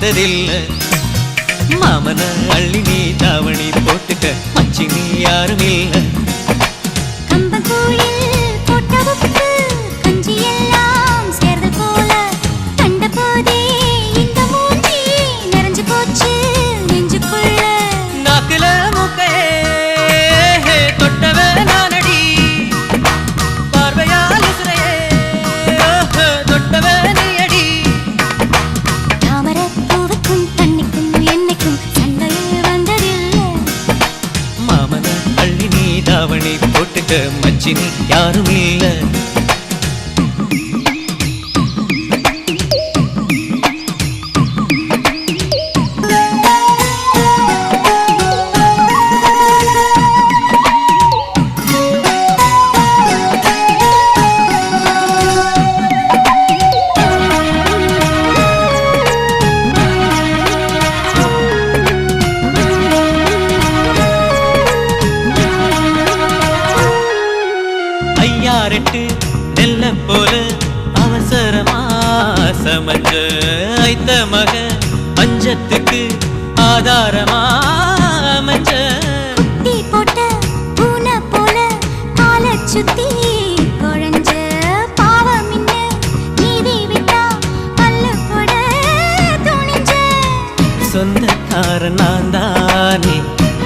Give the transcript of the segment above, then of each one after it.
வந்ததில்லை. மாமன அள்ளி நீ தாவணி போட்டுக்க மச்சி நீ யாரும் இல்ல. நாக்குல மூக்கையே தொட்டவ நானடி, பார்வையால் உசுரையே தொட்டவ நீயடி. தாமரப்பூவுக்கும் தண்ணிக்கும் என்னைக்கும் சண்டையே வந்ததில்லை. மாமன அள்ளி நீ தாவணி போட்டுக்க மச்சி நீ யாரும் இல்ல. ஐயாரெட்டு நெல்ல போல அவசரமா சமஞ்ச ஐத்த மக பஞ்சத்துக்கு ஆதாரமா அமைஞ்ச. குட்டி போட்ட பூனை போல காலை சுத்தி குழஞ்ச பாவம் இன்ன நீதி விட்டா பல்லு போட துணிஞ்ச. சொந்தக்காரன் நான் தானே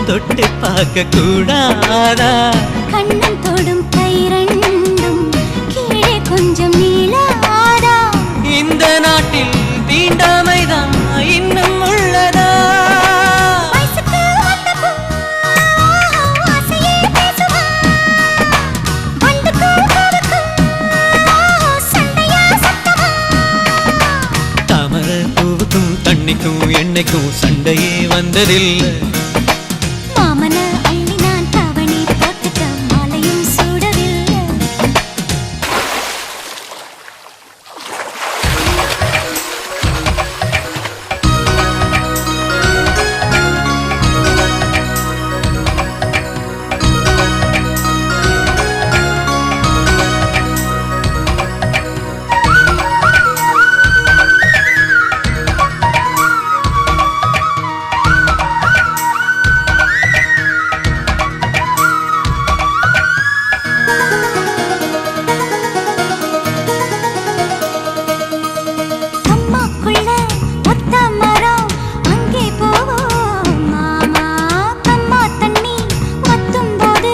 தொட்டு பார்க்க கூடாதா? கண்ணன் தொடும் கை ரெண்டும் கீழே கொஞ்சம் நீளாதா? இந்த நாட்டில் தீண்டாமைதான் இன்னும் உள்ளதா? வயசுக்கு வந்த பூ ஆசையே பேசுவா, வண்டுக்கும் பூவுக்கும் சண்டையா சத்தமா? தாமர பூவுக்கும் தண்ணிக்கும் எண்ணெய்க்கும் சண்டையே வந்ததில்லை. மாமன அள்ளி நான் தாவணி போட்டுக்க மாலையும் சூடவில்லை. அம்மாக்குள்ள ஒத்த மரம் அங்கே போவோம் மாமா, கம்மா தண்ணி வத்தும் போது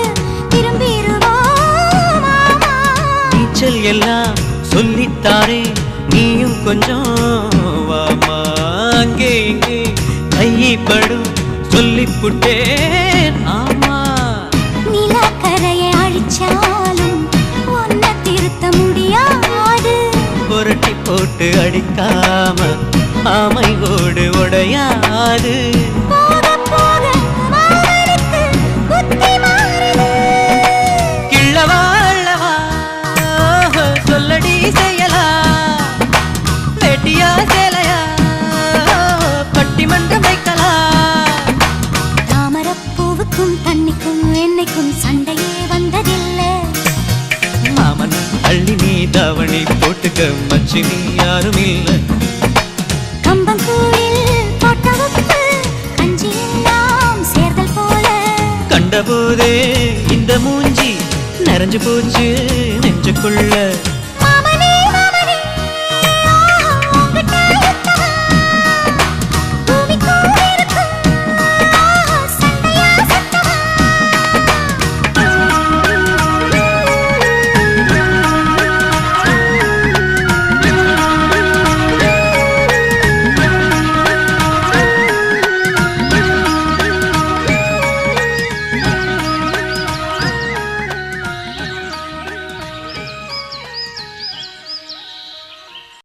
திரும்பிடுவோம் மாமா. நீச்சல் எல்லாம் சொல்லித்தாரே நீயும் கொஞ்சம் வாமா. அங்கே இங்கே கைப்படும் சொல்லிப்புட்டேன் ஆமா. நிலக்கரையை அழிச்சாலும் ஒன்ன திருத்த முடியாது. புரட்டி போட்டு அடிக்காம ஆமை ஓடு உடையாது. போக போக மாமனுக்கு புத்தி மாறுது. கிள்ளவா அள்ளவா சொல்லடி செய்யலா, வெட்டியா சேலையா பட்டிமன்றம் வைக்கலாம். தாமரப்பூவுக்கும் தண்ணிக்கும் என்னைக்கும் சண்டையே வந்ததில்லை. மாமன் அள்ளி நீ தாவணி போட்டுக்க மச்சி நீ யாரும் இல்ல. கம்பங்கூழில் போட்ட உப்பு கஞ்சி எல்லாம் சேர்தல் போல. கண்டபோதே இந்த மூஞ்சி நிறைஞ்சு போச்சு நெஞ்சுக்குள்ள.